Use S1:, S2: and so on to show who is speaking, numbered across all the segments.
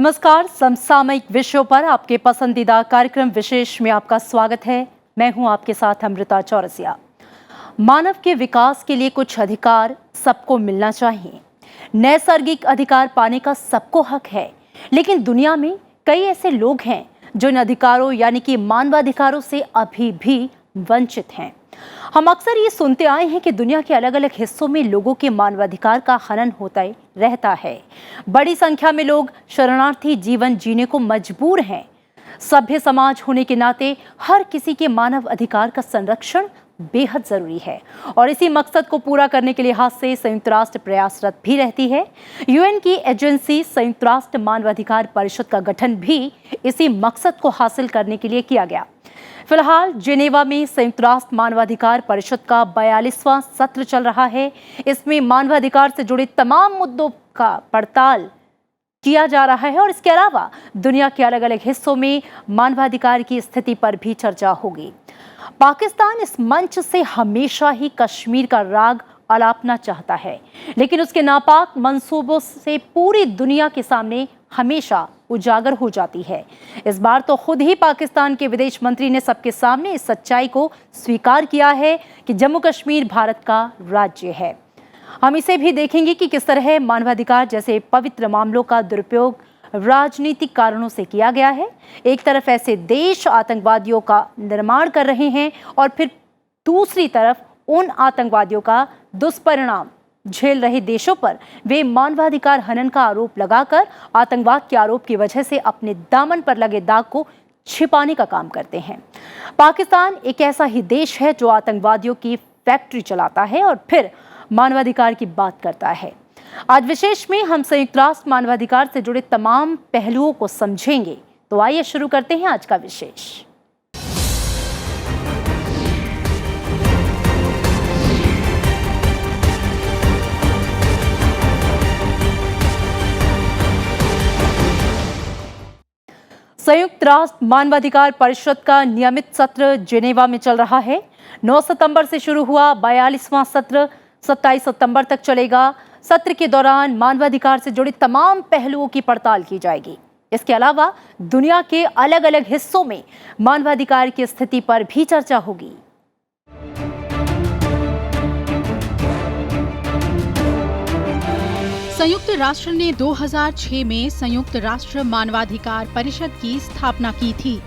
S1: नमस्कार, समसामयिक विषयों पर आपके पसंदीदा कार्यक्रम विशेष में आपका स्वागत है। मैं हूं आपके साथ अमृता चौरसिया। मानव के विकास के लिए कुछ अधिकार सबको मिलना चाहिए। नैसर्गिक अधिकार पाने का सबको हक है, लेकिन दुनिया में कई ऐसे लोग हैं जो इन अधिकारों यानी कि मानवाधिकारों से अभी भी वंचित हैं। हम अक्सर ये सुनते आए हैं कि दुनिया के अलग अलग हिस्सों में लोगों के मानवाधिकार का हनन होता रहता है। बड़ी संख्या में लोग शरणार्थी जीवन जीने को मजबूर हैं। सभ्य समाज होने के नाते हर किसी के मानव अधिकार का संरक्षण बेहद जरूरी है और इसी मकसद को पूरा करने के लिहाज से संयुक्त राष्ट्र प्रयासरत भी रहती है। यूएन की एजेंसी संयुक्त राष्ट्र मानवाधिकार परिषद का गठन भी इसी मकसद को हासिल करने के लिए किया गया। फिलहाल जेनेवा में संयुक्त राष्ट्र मानवाधिकार परिषद का 42वां सत्र चल रहा है। इसमें मानवाधिकार से जुड़े तमाम मुद्दों का पड़ताल किया जा रहा है और इसके अलावा दुनिया के अलग अलग हिस्सों में मानवाधिकार की स्थिति पर भी चर्चा होगी। पाकिस्तान इस मंच से हमेशा ही कश्मीर का राग अलापना चाहता है, लेकिन उसके नापाक मंसूबों से पूरी दुनिया के सामने हमेशा उजागर हो जाती है। इस बार तो खुद ही पाकिस्तान के विदेश मंत्री ने सबके सामने इस सच्चाई को स्वीकार किया है कि जम्मू कश्मीर भारत का राज्य है। हम इसे भी देखेंगे कि किस तरह मानवाधिकार जैसे पवित्र मामलों का दुरुपयोग राजनीतिक कारणों से किया गया है। एक तरफ ऐसे देश आतंकवादियों का निर्माण कर रहे हैं और फिर दूसरी तरफ उन आतंकवादियों का दुष्परिणाम झेल रहे देशों पर वे मानवाधिकार हनन का आरोप लगाकर आतंकवाद के आरोप की वजह से अपने दामन पर लगे दाग को छिपाने का काम करते हैं। पाकिस्तान एक ऐसा ही देश है जो आतंकवादियों की फैक्ट्री चलाता है और फिर मानवाधिकार की बात करता है। आज विशेष में हम संयुक्त राष्ट्र मानवाधिकार से जुड़े तमाम पहलुओं को समझेंगे। तो आइए शुरू करते हैं आज का विशेष। संयुक्त राष्ट्र मानवाधिकार परिषद का नियमित सत्र जेनेवा में चल रहा है। 9 सितंबर से शुरू हुआ 42वां सत्र 27 सितंबर तक चलेगा। सत्र के दौरान मानवाधिकार से जुड़े तमाम पहलुओं की पड़ताल की जाएगी। इसके अलावा दुनिया के अलग अलग हिस्सों में मानवाधिकार की स्थिति पर भी चर्चा होगी।
S2: संयुक्त राष्ट्र ने 2006 में संयुक्त राष्ट्र मानवाधिकार परिषद की स्थापना की थी।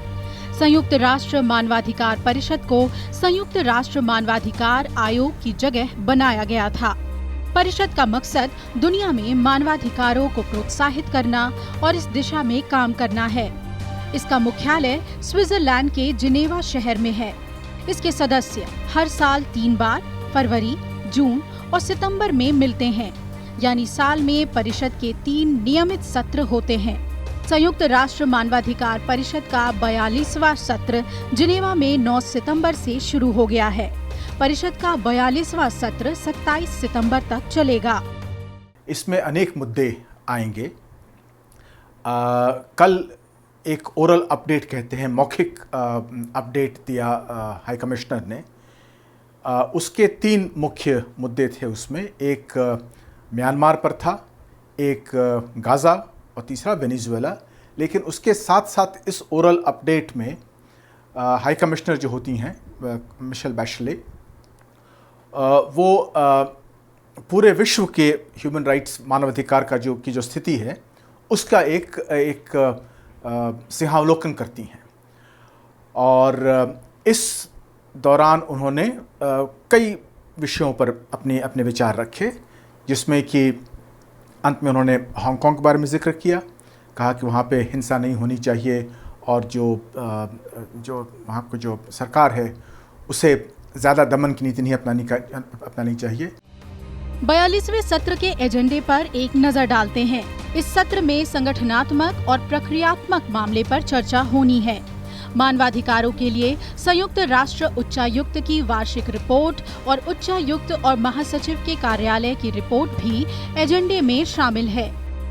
S2: संयुक्त राष्ट्र मानवाधिकार परिषद को संयुक्त राष्ट्र मानवाधिकार आयोग की जगह बनाया गया था। परिषद का मकसद दुनिया में मानवाधिकारों को प्रोत्साहित करना और इस दिशा में काम करना है। इसका मुख्यालय स्विट्जरलैंड के जिनेवा शहर में है। इसके सदस्य हर साल 3 बार फरवरी, जून और सितंबर में मिलते हैं, यानी साल में परिषद के 3 नियमित सत्र होते हैं। संयुक्त राष्ट्र मानवाधिकार परिषद का 42वां सत्र जिनेवा में 9 सितंबर से शुरू हो गया है। परिषद का 42वां सत्र 27 सितंबर तक चलेगा।
S3: इसमें अनेक मुद्दे आएंगे। कल एक ओरल अपडेट कहते हैं, मौखिक अपडेट दिया हाई कमिश्नर ने। उसके 3 मुख्य मुद्दे थे उसमें। एक म्यांमार पर था, एक गाज़ा और तीसरा वेनेजुएला। लेकिन उसके साथ साथ इस ओरल अपडेट में हाई कमिश्नर जो होती हैं मिशेल बैशले, वो पूरे विश्व के ह्यूमन राइट्स मानवाधिकार का जो स्थिति है उसका एक सिंहावलोकन करती हैं। और इस दौरान उन्होंने कई विषयों पर अपने विचार रखे, जिसमें कि अंत में उन्होंने हांगकांग के बारे में जिक्र किया। कहा कि वहाँ पे हिंसा नहीं होनी चाहिए और जो वहाँ को जो सरकार है उसे ज़्यादा दमन की नीति नहीं अपनानी चाहिए।
S2: 42वें सत्र के एजेंडे पर एक नजर डालते हैं। इस सत्र में संगठनात्मक और प्रक्रियात्मक मामले पर चर्चा होनी है। मानवाधिकारों के लिए संयुक्त राष्ट्र उच्चायुक्त की वार्षिक रिपोर्ट और उच्चायुक्त और महासचिव के कार्यालय की रिपोर्ट भी एजेंडे में शामिल है।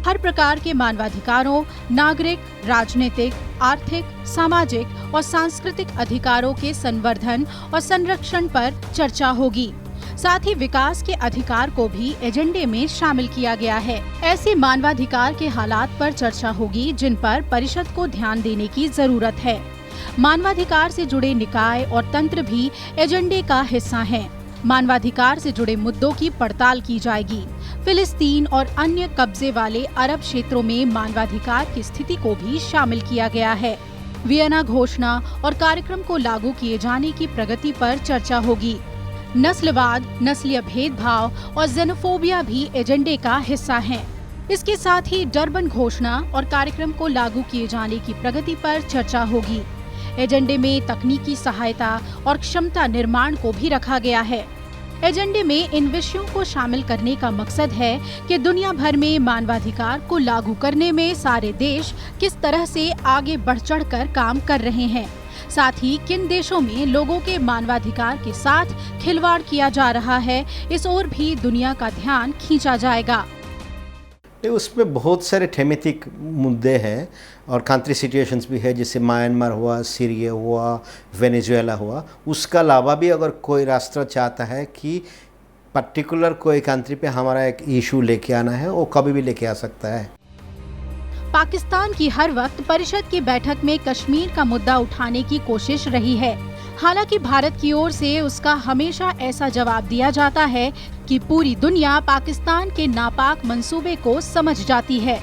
S2: हर प्रकार के मानवाधिकारों, नागरिक, राजनीतिक, आर्थिक, सामाजिक और सांस्कृतिक अधिकारों के संवर्धन और संरक्षण पर चर्चा होगी। साथ ही विकास के अधिकार को भी एजेंडे में शामिल किया गया है। ऐसे मानवाधिकार के हालात पर चर्चा होगी जिन पर परिषद को ध्यान देने की जरूरत है। मानवाधिकार से जुड़े निकाय और तंत्र भी एजेंडे का हिस्सा हैं। मानवाधिकार से जुड़े मुद्दों की पड़ताल की जाएगी। फिलिस्तीन और अन्य कब्जे वाले अरब क्षेत्रों में मानवाधिकार की स्थिति को भी शामिल किया गया है। वियना घोषणा और कार्यक्रम को लागू किए जाने की प्रगति पर चर्चा होगी। नस्लवाद, नस्लीय भेदभाव और जेनोफोबिया भी एजेंडे का हिस्सा हैं। इसके साथ ही डरबन घोषणा और कार्यक्रम को लागू किए जाने की प्रगति पर चर्चा होगी। एजेंडे में तकनीकी सहायता और क्षमता निर्माण को भी रखा गया है। एजेंडे में इन विषयों को शामिल करने का मकसद है कि दुनिया भर में मानवाधिकार को लागू करने में सारे देश किस तरह से आगे बढ़ चढ़कर काम कर रहे हैं, साथ ही किन देशों में लोगों के मानवाधिकार के साथ खिलवाड़ किया जा रहा है, इस ओर भी दुनिया का ध्यान खींचा जाएगा।
S4: उसमें बहुत सारे थेमेटिक मुद्दे हैं और कंट्री सिचुएशंस भी है, जैसे म्यांमार हुआ, सीरिया हुआ, वेनेजुएला हुआ। उसका अलावा भी अगर कोई राष्ट्र चाहता है कि पर्टिकुलर कोई कंट्री पे हमारा एक इशू लेके आना है, वो कभी भी लेके आ सकता है।
S2: पाकिस्तान की हर वक्त परिषद की बैठक में कश्मीर का मुद्दा उठाने की कोशिश रही है। हालांकि भारत की ओर से उसका हमेशा ऐसा जवाब दिया जाता है कि पूरी दुनिया पाकिस्तान के नापाक मंसूबे को समझ जाती है।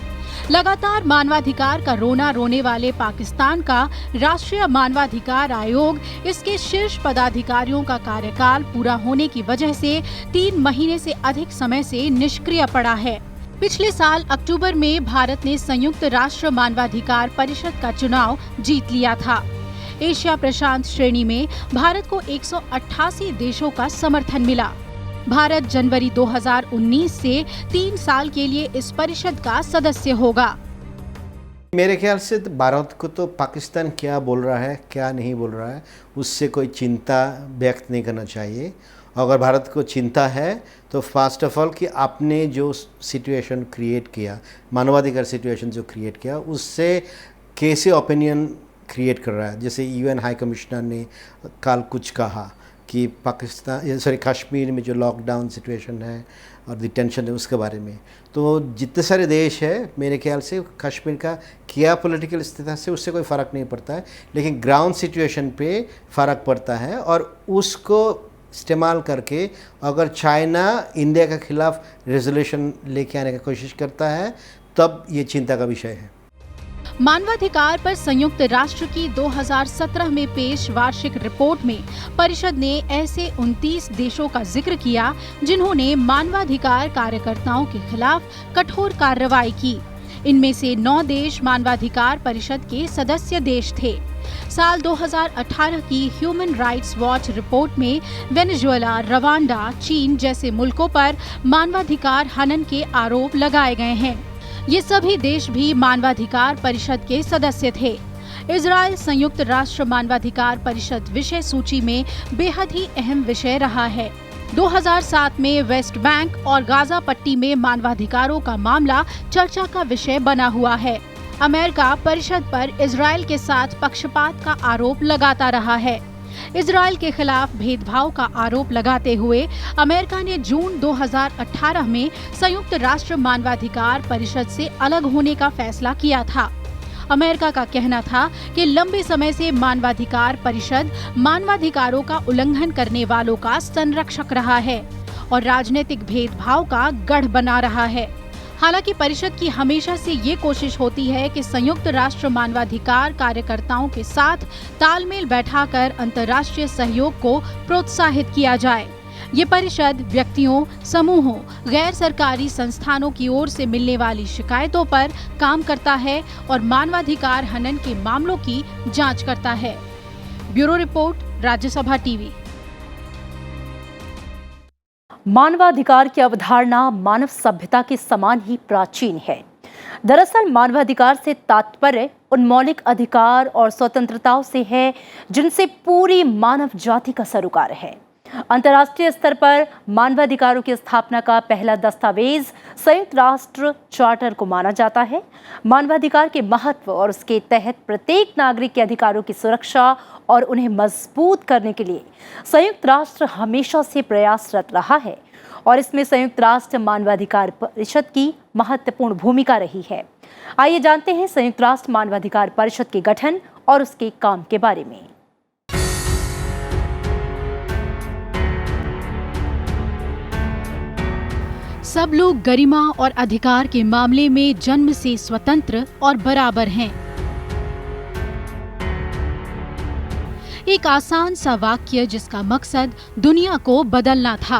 S2: लगातार मानवाधिकार का रोना रोने वाले पाकिस्तान का राष्ट्रीय मानवाधिकार आयोग इसके शीर्ष पदाधिकारियों का कार्यकाल पूरा होने की वजह से 3 महीने से अधिक समय से निष्क्रिय पड़ा है। पिछले साल अक्टूबर में भारत ने संयुक्त राष्ट्र मानवाधिकार परिषद का चुनाव जीत लिया था। एशिया प्रशांत श्रेणी में भारत को 188 देशों का समर्थन मिला। भारत जनवरी 2019 से 3 साल के लिए इस परिषद का सदस्य होगा।
S4: मेरे ख्याल से भारत को तो पाकिस्तान क्या बोल रहा है, क्या नहीं बोल रहा है, उससे कोई चिंता व्यक्त नहीं करना चाहिए। अगर भारत को चिंता है तो फर्स्ट ऑफ ऑल कि आपने जो सिचुएशन क्रिएट किया, मानवाधिकार सिचुएशन जो क्रिएट किया, उससे कैसे ओपिनियन क्रिएट कर रहा है। जैसे यूएन हाई कमिश्नर ने कल कुछ कहा कि कश्मीर में जो लॉकडाउन सिचुएशन है और डिटेंशन है उसके बारे में, तो जितने सारे देश है मेरे ख्याल से कश्मीर का क्या पॉलिटिकल स्थिति से उससे कोई फ़र्क नहीं पड़ता है, लेकिन ग्राउंड सिचुएशन पे फ़र्क पड़ता है। और उसको इस्तेमाल करके अगर चाइना इंडिया के खिलाफ रेजोल्यूशन लेके आने की कोशिश करता है तब ये चिंता का विषय है।
S2: मानवाधिकार पर संयुक्त राष्ट्र की 2017 में पेश वार्षिक रिपोर्ट में परिषद ने ऐसे 29 देशों का जिक्र किया जिन्होंने मानवाधिकार कार्यकर्ताओं के खिलाफ कठोर कार्रवाई की। इनमें से 9 देश मानवाधिकार परिषद के सदस्य देश थे। साल 2018 की ह्यूमन राइट्स वॉच रिपोर्ट में वेनेजुएला, रवांडा, चीन जैसे मुल्कों पर मानवाधिकार हनन के आरोप लगाए गए हैं। ये सभी देश भी मानवाधिकार परिषद के सदस्य थे। इजराइल संयुक्त राष्ट्र मानवाधिकार परिषद विषय सूची में बेहद ही अहम विषय रहा है। 2007 में वेस्ट बैंक और गाजा पट्टी में मानवाधिकारों का मामला चर्चा का विषय बना हुआ है। अमेरिका परिषद पर इजराइल के साथ पक्षपात का आरोप लगाता रहा है। इजराइल के खिलाफ भेदभाव का आरोप लगाते हुए अमेरिका ने जून 2018 में संयुक्त राष्ट्र मानवाधिकार परिषद से अलग होने का फैसला किया था। अमेरिका का कहना था कि लंबे समय से मानवाधिकार परिषद मानवाधिकारों का उल्लंघन करने वालों का संरक्षक रहा है और राजनीतिक भेदभाव का गढ़ बना रहा है। हालांकि परिषद की हमेशा से ये कोशिश होती है कि संयुक्त राष्ट्र मानवाधिकार कार्यकर्ताओं के साथ तालमेल बैठाकर अंतर्राष्ट्रीय सहयोग को प्रोत्साहित किया जाए। ये परिषद व्यक्तियों, समूहों, गैर सरकारी संस्थानों की ओर से मिलने वाली शिकायतों पर काम करता है और मानवाधिकार हनन के मामलों की जांच करता है। Bureau report, Rajya Sabha TV.
S1: मानवाधिकार की अवधारणा मानव सभ्यता के समान ही प्राचीन है। दरअसल मानवाधिकार से तात्पर्य उन मौलिक अधिकार और स्वतंत्रताओं से है जिनसे पूरी मानव जाति का सरोकार है। अंतर्राष्ट्रीय स्तर पर मानवाधिकारों की स्थापना का पहला दस्तावेज संयुक्त राष्ट्र चार्टर को माना जाता है। मानवाधिकार के महत्व और उसके तहत प्रत्येक नागरिक के अधिकारों की सुरक्षा और उन्हें मजबूत करने के लिए संयुक्त राष्ट्र हमेशा से प्रयासरत रहा है और इसमें संयुक्त राष्ट्र मानवाधिकार परिषद की महत्वपूर्ण भूमिका रही है। आइए जानते हैं संयुक्त राष्ट्र मानवाधिकार परिषद के गठन और उसके काम के बारे में।
S2: सब लोग गरिमा और अधिकार के मामले में जन्म से स्वतंत्र और बराबर हैं। एक आसान सा वाक्य जिसका मकसद दुनिया को बदलना था।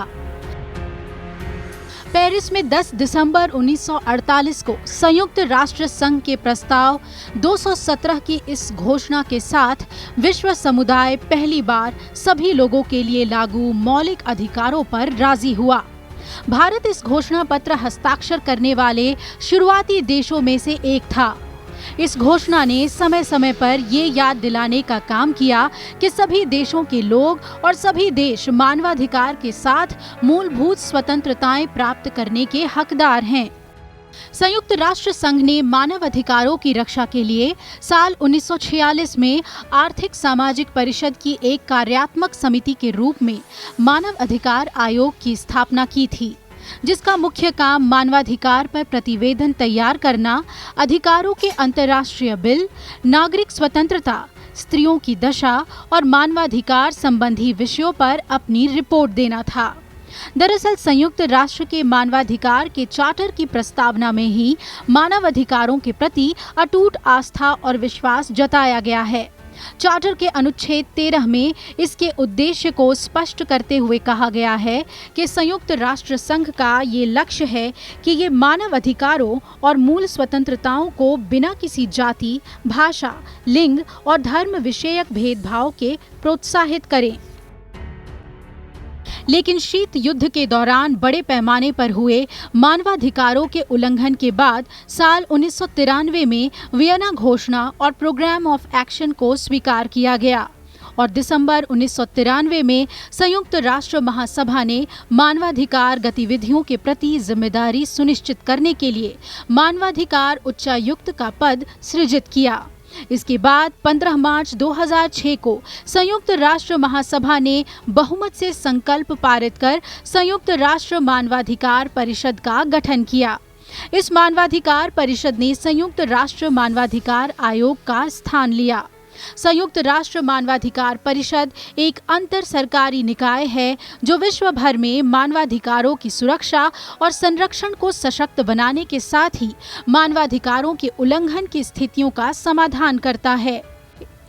S2: पेरिस में 10 दिसंबर 1948 को संयुक्त राष्ट्र संघ के प्रस्ताव 217 की इस घोषणा के साथ विश्व समुदाय पहली बार सभी लोगों के लिए लागू मौलिक अधिकारों पर राजी हुआ। भारत इस घोषणा पत्र हस्ताक्षर करने वाले शुरुआती देशों में से एक था। इस घोषणा ने समय समय पर ये याद दिलाने का काम किया कि सभी देशों के लोग और सभी देश मानवाधिकार के साथ मूलभूत स्वतंत्रताएं प्राप्त करने के हकदार हैं। संयुक्त राष्ट्र संघ ने मानव अधिकारों की रक्षा के लिए साल 1946 में आर्थिक सामाजिक परिषद की एक कार्यात्मक समिति के रूप में मानव अधिकार आयोग की स्थापना की थी, जिसका मुख्य काम मानवाधिकार पर प्रतिवेदन तैयार करना, अधिकारों के अंतर्राष्ट्रीय बिल, नागरिक स्वतंत्रता, स्त्रियों की दशा और मानवाधिकार संबंधी विषयों पर अपनी रिपोर्ट देना था। दरअसल संयुक्त राष्ट्र के मानवाधिकार के चार्टर की प्रस्तावना में ही मानव अधिकारों के प्रति अटूट आस्था और विश्वास जताया गया है। चार्टर के अनुच्छेद 13 में इसके उद्देश्य को स्पष्ट करते हुए कहा गया है कि संयुक्त राष्ट्र संघ का ये लक्ष्य है कि ये मानव अधिकारों और मूल स्वतंत्रताओं को बिना किसी जाति, भाषा, लिंग और धर्म विषयक भेदभाव के प्रोत्साहित करें। लेकिन शीत युद्ध के दौरान बड़े पैमाने पर हुए मानवाधिकारों के उल्लंघन के बाद साल 1993 में वियना घोषणा और प्रोग्राम ऑफ एक्शन को स्वीकार किया गया और दिसंबर 1993 में संयुक्त राष्ट्र महासभा ने मानवाधिकार गतिविधियों के प्रति जिम्मेदारी सुनिश्चित करने के लिए मानवाधिकार उच्चायुक्त का पद सृजित किया। इसके बाद 15 मार्च 2006 को संयुक्त राष्ट्र महासभा ने बहुमत से संकल्प पारित कर संयुक्त राष्ट्र मानवाधिकार परिषद का गठन किया। इस मानवाधिकार परिषद ने संयुक्त राष्ट्र मानवाधिकार आयोग का स्थान लिया। संयुक्त राष्ट्र मानवाधिकार परिषद एक अंतर सरकारी निकाय है जो विश्व भर में मानवाधिकारों की सुरक्षा और संरक्षण को सशक्त बनाने के साथ ही मानवाधिकारों के उल्लंघन की स्थितियों का समाधान करता है।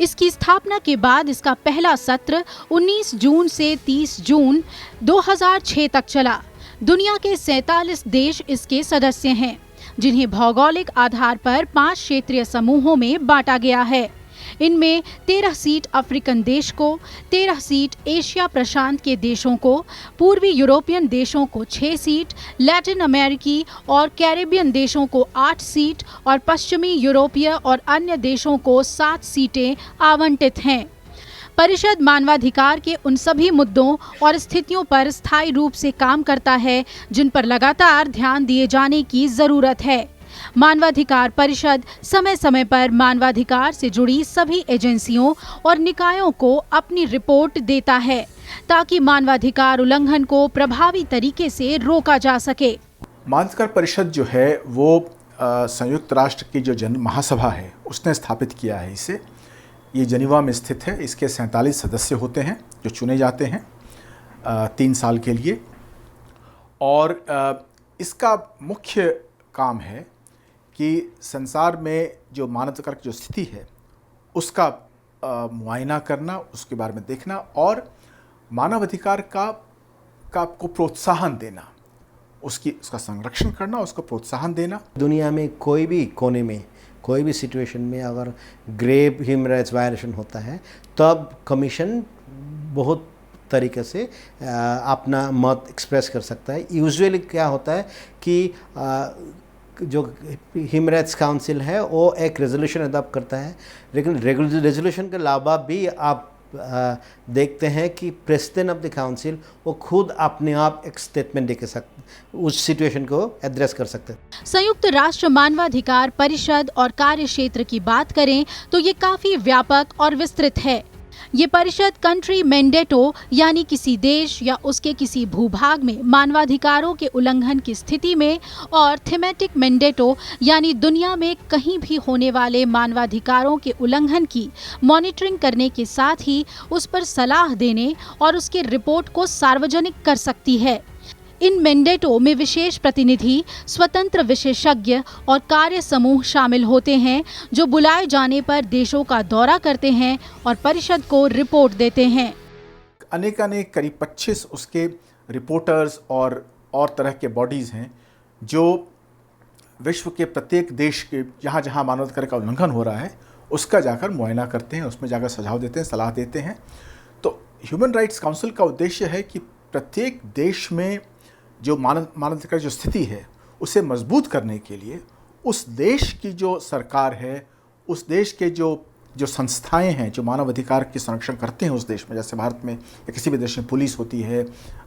S2: इसकी स्थापना के बाद इसका पहला सत्र 19 जून से 30 जून 2006 तक चला। दुनिया के 47 देश इसके सदस्य हैं, जिन्हें भौगोलिक आधार पर 5 क्षेत्रीय समूहों में बांटा गया है। इनमें 13 सीट अफ्रीकन देश को, 13 सीट एशिया प्रशांत के देशों को, पूर्वी यूरोपियन देशों को 6 सीट, लैटिन अमेरिकी और कैरेबियन देशों को 8 सीट और पश्चिमी यूरोपीय और अन्य देशों को 7 सीटें आवंटित हैं। परिषद मानवाधिकार के उन सभी मुद्दों और स्थितियों पर स्थायी रूप से काम करता है जिन पर लगातार ध्यान दिए जाने की जरूरत है। मानवाधिकार परिषद समय समय पर मानवाधिकार से जुड़ी सभी एजेंसियों और निकायों को अपनी रिपोर्ट देता है ताकि मानवाधिकार उल्लंघन को प्रभावी तरीके से रोका जा सके।
S3: मानवाधिकार परिषद जो है वो संयुक्त राष्ट्र की जो जन महासभा है उसने स्थापित किया है इसे। ये जनीवा में स्थित है। इसके 47 सदस्य होते हैं जो चुने जाते हैं 3 साल के लिए और इसका मुख्य काम है कि संसार में जो मानवाधिकार की जो स्थिति है उसका मुआयना करना, उसके बारे में देखना और मानवाधिकार का को प्रोत्साहन देना, उसका संरक्षण करना, उसको प्रोत्साहन देना।
S4: दुनिया में कोई भी कोने में कोई भी सिचुएशन में अगर ग्रेव ह्यूमन राइट्स वायलेशन होता है तब कमीशन बहुत तरीके से अपना मत एक्सप्रेस कर सकता है। यूजुअली क्या होता है कि जो ह्यूमन राइट्स काउंसिल है वो एक रेजोल्यूशन अडॉप्ट करता है, लेकिन रेजोल्यूशन के अलावा भी आप देखते हैं कि प्रेसिडेंट ऑफ द काउंसिल वो खुद अपने आप एक स्टेटमेंट दे के उस सिचुएशन को एड्रेस कर सकते हैं।
S2: संयुक्त राष्ट्र मानवाधिकार परिषद और कार्य क्षेत्र की बात करें तो ये काफी व्यापक और विस्तृत है। ये परिषद कंट्री मैंडेटो यानी किसी देश या उसके किसी भूभाग में मानवाधिकारों के उल्लंघन की स्थिति में और थीमेटिक मैंडेटो यानी दुनिया में कहीं भी होने वाले मानवाधिकारों के उल्लंघन की मॉनिटरिंग करने के साथ ही उस पर सलाह देने और उसकी रिपोर्ट को सार्वजनिक कर सकती है। इन मैंडेटों में विशेष प्रतिनिधि, स्वतंत्र विशेषज्ञ और कार्य समूह शामिल होते हैं जो बुलाए जाने पर देशों का दौरा करते हैं और परिषद को रिपोर्ट देते हैं।
S3: अनेक करीब 25 उसके रिपोर्टर्स और तरह के बॉडीज़ हैं जो विश्व के प्रत्येक देश के जहाँ जहाँ मानवाधिकार का उल्लंघन हो रहा है उसका जाकर मुआयना करते हैं, उसमें जाकर सुझाव देते हैं, सलाह देते हैं। तो ह्यूमन राइट्स काउंसिल का उद्देश्य है कि प्रत्येक देश में जो मानवाधिकार जो स्थिति है उसे मजबूत करने के लिए उस देश की जो सरकार है, उस देश के जो संस्थाएं हैं जो मानवाधिकार के संरक्षण करते हैं उस देश में, जैसे भारत में या किसी भी देश में पुलिस होती है,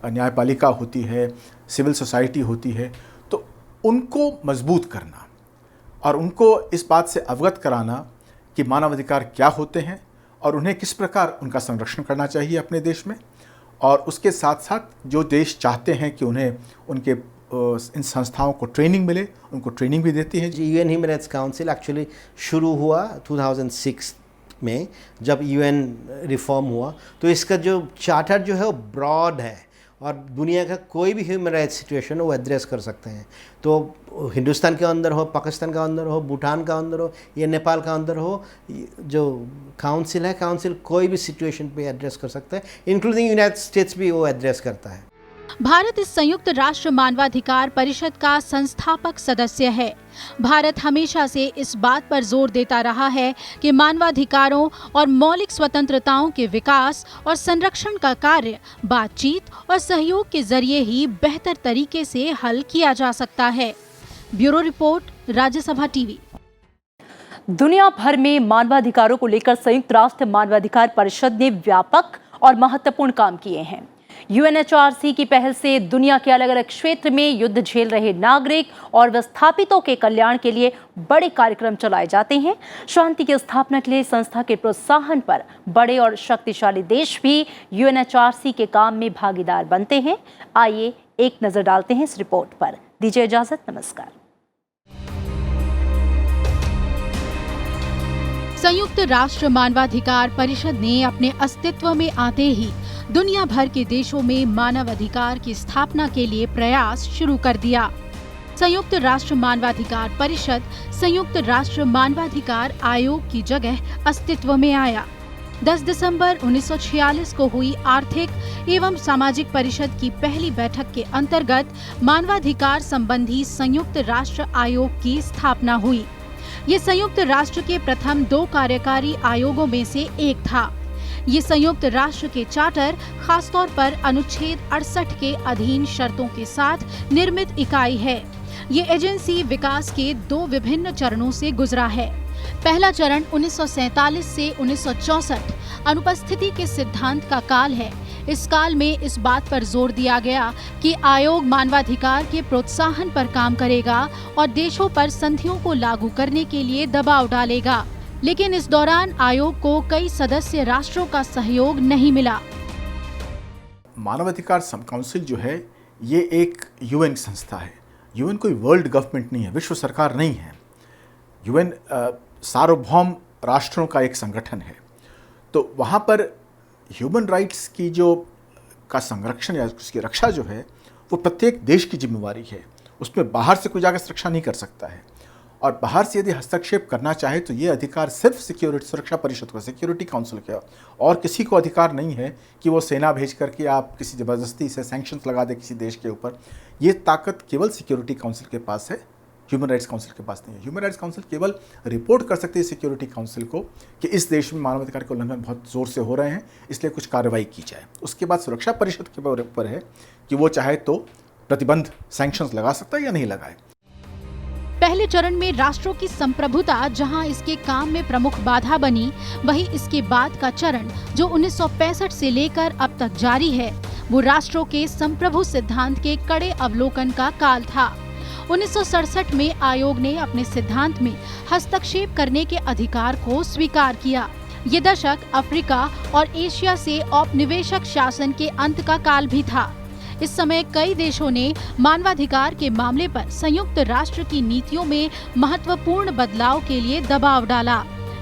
S3: न्यायपालिका होती है, सिविल सोसाइटी होती है, तो उनको मजबूत करना और उनको इस बात से अवगत कराना कि मानवाधिकार क्या होते हैं और उन्हें किस प्रकार उनका संरक्षण करना चाहिए अपने देश में। और उसके साथ साथ जो देश चाहते हैं कि उन्हें उनके इन संस्थाओं को ट्रेनिंग मिले, उनको ट्रेनिंग भी देती है।
S4: UN human rights council actually शुरू हुआ 2006 में, जब यूएन रिफॉर्म हुआ। तो इसका जो चार्टर जो है वो ब्रॉड है और दुनिया का कोई भी ह्यूमन राइट्स सिचुएशन वो एड्रेस कर सकते हैं। तो हिंदुस्तान के अंदर हो, पाकिस्तान का अंदर हो, भूटान का अंदर हो या नेपाल का अंदर हो, जो काउंसिल है, काउंसिल कोई भी सिचुएशन पे एड्रेस कर सकता है, इंक्लूडिंग यूनाइटेड स्टेट्स भी वो एड्रेस करता है।
S2: भारत इस संयुक्त राष्ट्र मानवाधिकार परिषद का संस्थापक सदस्य है। भारत हमेशा से इस बात पर जोर देता रहा है कि मानवाधिकारों और मौलिक स्वतंत्रताओं के विकास और संरक्षण का कार्य बातचीत और सहयोग के जरिए ही बेहतर तरीके से हल किया जा सकता है। Bureau report, Rajya Sabha TV.
S1: दुनिया भर में मानवाधिकारों को लेकर संयुक्त राष्ट्र मानवाधिकार परिषद ने व्यापक और महत्वपूर्ण काम किए हैं। यूएनएचआरसी की पहल से दुनिया के अलग अलग क्षेत्र में युद्ध झेल रहे नागरिक और विस्थापितों के कल्याण के लिए बड़े कार्यक्रम चलाए जाते हैं। शांति की स्थापना के लिए संस्था के प्रोत्साहन पर बड़े और शक्तिशाली देश भी यूएनएचआरसी के काम में भागीदार बनते हैं। आइए एक नजर डालते हैं इस रिपोर्ट पर। दीजिए इजाजत, नमस्कार।
S2: संयुक्त राष्ट्र मानवाधिकार परिषद ने अपने अस्तित्व में आते ही दुनिया भर के देशों में मानव अधिकार की स्थापना के लिए प्रयास शुरू कर दिया। संयुक्त राष्ट्र मानवाधिकार परिषद संयुक्त राष्ट्र मानवाधिकार आयोग की जगह अस्तित्व में आया। 10 दिसंबर 1946 को हुई आर्थिक एवं सामाजिक परिषद की पहली बैठक के अंतर्गत मानवाधिकार संबंधी संयुक्त राष्ट्र आयोग की स्थापना हुई। ये संयुक्त राष्ट्र के प्रथम 2 कार्यकारी आयोगों में से एक था। ये संयुक्त राष्ट्र के चार्टर खासतौर पर अनुच्छेद 68 के अधीन शर्तों के साथ निर्मित इकाई है। ये एजेंसी विकास के 2 विभिन्न चरणों से गुजरा है। पहला चरण 1947 से 1964 अनुपस्थिति के सिद्धांत का काल है। इस काल में इस बात पर जोर दिया गया कि आयोग मानवाधिकार के प्रोत्साहन पर काम करेगा और देशों पर संधियों को लागू करने के लिए दबाव डालेगा। लेकिन इस दौरान आयोग को कई सदस्य राष्ट्रों का सहयोग नहीं मिला।
S3: मानवाधिकार काउंसिल जो है ये एक यूएन संस्था है। यूएन कोई वर्ल्ड गवर्नमेंट नहीं है, विश्व सरकार नहीं है। यूएन सार्वभौम राष्ट्रों का एक संगठन है। तो वहाँ पर ह्यूमन राइट्स की का संरक्षण या उसकी रक्षा जो है वो प्रत्येक देश की जिम्मेवारी है। उसमें बाहर से कोई जाकर रक्षा नहीं कर सकता है और बाहर से यदि हस्तक्षेप करना चाहे तो ये अधिकार सिर्फ सिक्योरिटी सुरक्षा परिषद को, सिक्योरिटी काउंसिल का, और किसी को अधिकार नहीं है कि वो सेना भेज करके आप किसी ज़बरदस्ती से सैंक्शंस लगा दे किसी देश के ऊपर। ये ताकत केवल सिक्योरिटी काउंसिल के पास है, ह्यूमन राइट्स काउंसिल के पास नहीं है। ह्यूमन राइट्स काउंसिल केवल रिपोर्ट कर सकती है सिक्योरिटी काउंसिल को कि इस देश में मानवाधिकार के उल्लंघन बहुत ज़ोर से हो रहे हैं, इसलिए कुछ कार्रवाई की जाए। उसके बाद सुरक्षा परिषद के ऊपर है कि वो चाहे तो प्रतिबंध, सैंक्शंस लगा सकता है या नहीं लगाए।
S2: पहले चरण में राष्ट्रों की संप्रभुता जहां इसके काम में प्रमुख बाधा बनी, वहीं इसके बाद का चरण जो 1965 से लेकर अब तक जारी है, वो राष्ट्रों के संप्रभु सिद्धांत के कड़े अवलोकन का काल था। 1967 में आयोग ने अपने सिद्धांत में हस्तक्षेप करने के अधिकार को स्वीकार किया। ये दशक अफ्रीका और एशिया से औपनिवेशिक शासन के अंत का काल भी था। इस समय कई देशों ने मानवाधिकार के मामले पर संयुक्त राष्ट्र की नीतियों में महत्वपूर्ण बदलाव के लिए दबाव डाला।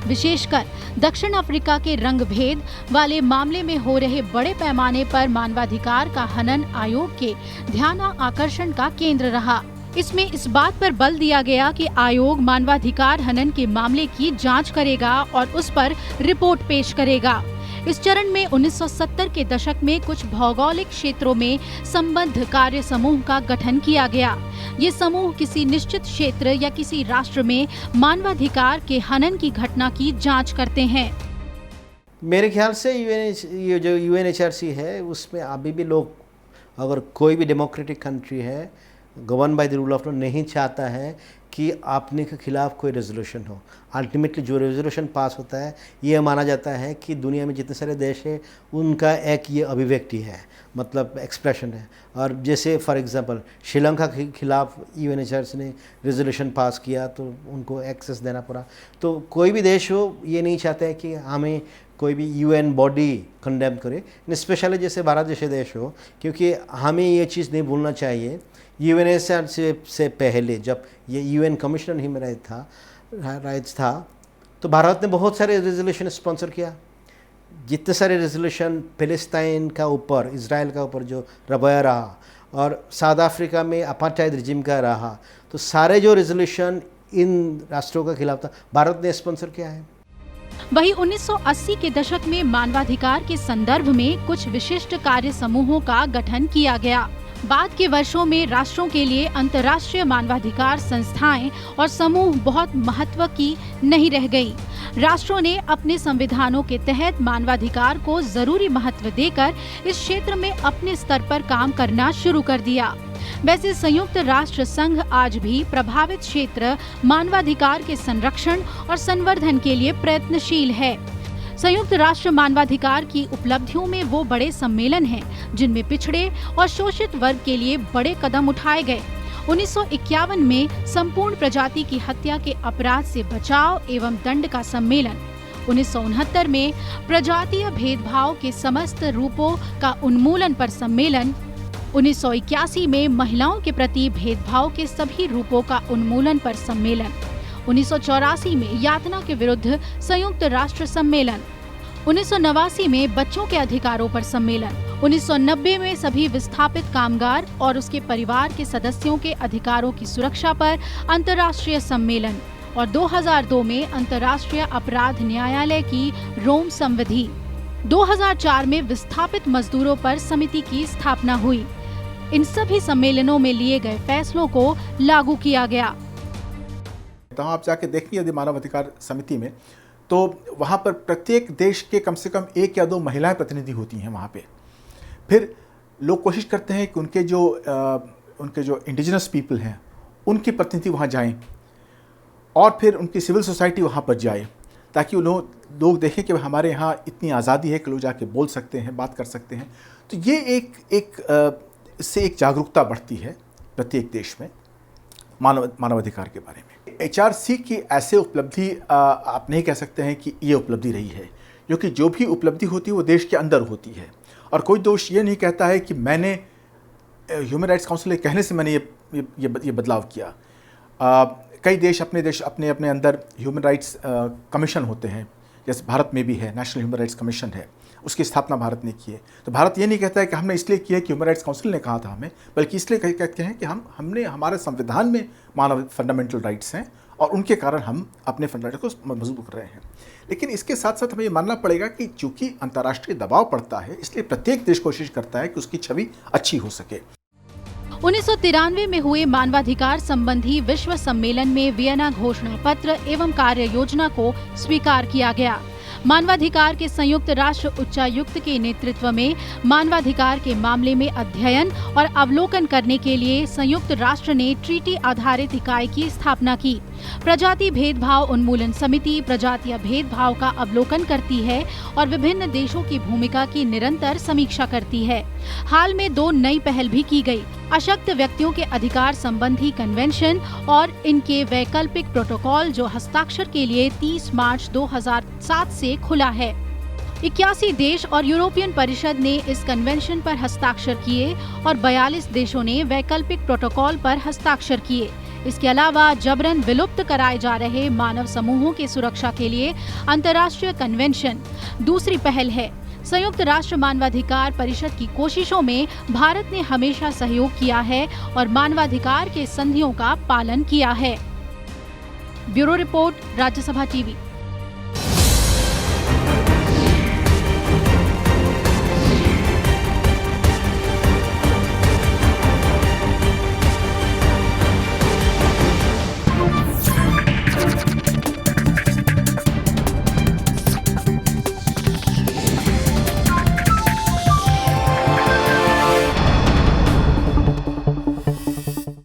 S2: विशेषकर दक्षिण अफ्रीका के रंग भेद वाले मामले में हो रहे बड़े पैमाने पर मानवाधिकार का हनन आयोग के ध्यान आकर्षण का केंद्र रहा। इसमें इस बात पर बल दिया गया कि आयोग मानवाधिकार हनन के मामले की जांच करेगा और उस पर रिपोर्ट पेश करेगा। इस चरण में 1970 के दशक में कुछ भौगोलिक क्षेत्रों में संबद्ध कार्य समूह का गठन किया गया। ये समूह किसी निश्चित क्षेत्र या किसी राष्ट्र में मानवाधिकार के हनन की घटना की जांच करते हैं।
S4: मेरे ख्याल से ये जो UNHRC है उसमें अभी भी लोग, अगर कोई भी डेमोक्रेटिक कंट्री है govern by the rule of law नहीं चाहता है कि आपने के खिलाफ कोई रेजोल्यूशन हो। अल्टीमेटली जो रेजोल्यूशन पास होता है ये माना जाता है कि दुनिया में जितने सारे देश हैं उनका एक ये अभिव्यक्ति है, मतलब एक्सप्रेशन है। और जैसे फॉर एग्जांपल श्रीलंका के खिलाफ UNHRC ने रेजोल्यूशन पास किया तो उनको एक्सेस देना पड़ा। तो कोई भी देश हो ये नहीं चाहता है कि हमें कोई भी UN बॉडी कंडेम करे, स्पेशली जैसे भारत जैसे देश हो, क्योंकि हमें ये चीज़ नहीं भूलना चाहिए। UNHRC से पहले जब ये UN कमिश्नर ह्यूमन राइट्स था तो भारत ने बहुत सारे रेजोल्यूशन स्पॉन्सर किया। जितने सारे रेजोल्यूशन पैलेस्टाइन का ऊपर, इजराइल का ऊपर जो रवैया रहा और साउथ अफ्रीका में अपार्टाइड रिजिम का रहा, तो सारे जो रेजोल्यूशन इन राष्ट्रों के खिलाफ था भारत ने स्पॉन्सर किया है।
S2: वहीं 1980 के दशक में मानवाधिकार के संदर्भ में कुछ विशिष्ट कार्य समूहों का गठन किया गया। बाद के वर्षों में राष्ट्रों के लिए अंतर्राष्ट्रीय मानवाधिकार संस्थाएं और समूह बहुत महत्व की नहीं रह गई। राष्ट्रों ने अपने संविधानों के तहत मानवाधिकार को जरूरी महत्व देकर इस क्षेत्र में अपने स्तर पर काम करना शुरू कर दिया। वैसे संयुक्त राष्ट्र संघ आज भी प्रभावित क्षेत्र मानवाधिकार के संरक्षण और संवर्धन के लिए प्रयत्नशील है। संयुक्त राष्ट्र मानवाधिकार की उपलब्धियों में वो बड़े सम्मेलन हैं जिनमें पिछड़े और शोषित वर्ग के लिए बड़े कदम उठाए गए। 1951 में संपूर्ण प्रजाति की हत्या के अपराध से बचाव एवं दंड का सम्मेलन, 1969 में प्रजातीय भेदभाव के समस्त रूपों का उन्मूलन पर सम्मेलन, 1981 में महिलाओं के प्रति भेदभाव के सभी रूपों का उन्मूलन पर सम्मेलन, 1984 में यातना के विरुद्ध संयुक्त राष्ट्र सम्मेलन, 1989 में बच्चों के अधिकारों पर सम्मेलन, 1990 में सभी विस्थापित कामगार और उसके परिवार के सदस्यों के अधिकारों की सुरक्षा पर अंतर्राष्ट्रीय सम्मेलन और 2002 में अंतर्राष्ट्रीय अपराध न्यायालय की रोम संविधि। 2004 में विस्थापित मजदूरों पर समिति की स्थापना हुई। इन सभी सम्मेलनों में लिए गए फैसलों को लागू किया गया।
S3: तो आप जाके देखिए यदि मानव अधिकार समिति में, तो वहाँ पर प्रत्येक देश के कम से कम 1 या 2 महिलाएं प्रतिनिधि होती हैं वहाँ पे। फिर लोग कोशिश करते हैं कि उनके जो इंडिजिनस पीपल हैं उनके प्रतिनिधि वहाँ जाएं और फिर उनकी सिविल सोसाइटी वहाँ पर जाए, ताकि लोग देखें कि हमारे यहाँ इतनी आज़ादी है कि लोग जाके बोल सकते हैं, बात कर सकते हैं। तो ये इससे एक जागरूकता बढ़ती है प्रत्येक देश में मानवाधिकार के बारे में। HRC की ऐसे उपलब्धि आप नहीं कह सकते हैं कि ये उपलब्धि रही है, क्योंकि जो भी उपलब्धि होती है वो देश के अंदर होती है। और कोई दोष ये नहीं कहता है कि मैंने ह्यूमन राइट्स काउंसिल के कहने से मैंने ये बदलाव किया। कई देश अपने अंदर ह्यूमन राइट्स कमीशन होते हैं, जैसे भारत में भी है, नेशनल ह्यूमन राइट्स कमीशन है, उसकी स्थापना भारत ने की है। तो भारत ये नहीं कहता है कि हमने इसलिए की है कि ह्यूमन राइट्स काउंसिल ने कहा था हमें, बल्कि इसलिए कहते हैं कि हमने हमारे संविधान में मानव फंडामेंटल राइट्स हैं और उनके कारण हम अपने फंडामेंटल को मजबूत कर रहे हैं। लेकिन इसके साथ साथ हमें ये मानना पड़ेगा कि चूंकि अंतर्राष्ट्रीय दबाव पड़ता है, इसलिए प्रत्येक देश कोशिश करता है कि उसकी छवि अच्छी हो सके।
S2: 1993 में हुए मानवाधिकार संबंधी विश्व सम्मेलन में वियना घोषणा पत्र एवं कार्य योजना को स्वीकार किया गया। मानवाधिकार के संयुक्त राष्ट्र उच्चायुक्त के नेतृत्व में मानवाधिकार के मामले में अध्ययन और अवलोकन करने के लिए संयुक्त राष्ट्र ने ट्रीटी आधारित इकाई की स्थापना की। प्रजाति भेदभाव उन्मूलन समिति प्रजातीय भेदभाव का अवलोकन करती है और विभिन्न देशों की भूमिका की निरंतर समीक्षा करती है। हाल में 2 नई पहल भी की गई। अशक्त व्यक्तियों के अधिकार संबंधी कन्वेंशन और इनके वैकल्पिक प्रोटोकॉल जो हस्ताक्षर के लिए 30 मार्च 2007 से खुला है। 81 देश और यूरोपियन परिषद ने इस कन्वेंशन पर हस्ताक्षर किए और 42 देशों ने वैकल्पिक प्रोटोकॉल पर हस्ताक्षर किए। इसके अलावा जबरन विलुप्त कराए जा रहे मानव समूहों की सुरक्षा के लिए अंतर्राष्ट्रीय कन्वेंशन दूसरी पहल है। संयुक्त राष्ट्र मानवाधिकार परिषद की कोशिशों में भारत ने हमेशा सहयोग किया है और मानवाधिकार के संधियों का पालन किया है। Bureau report, Rajya Sabha TV.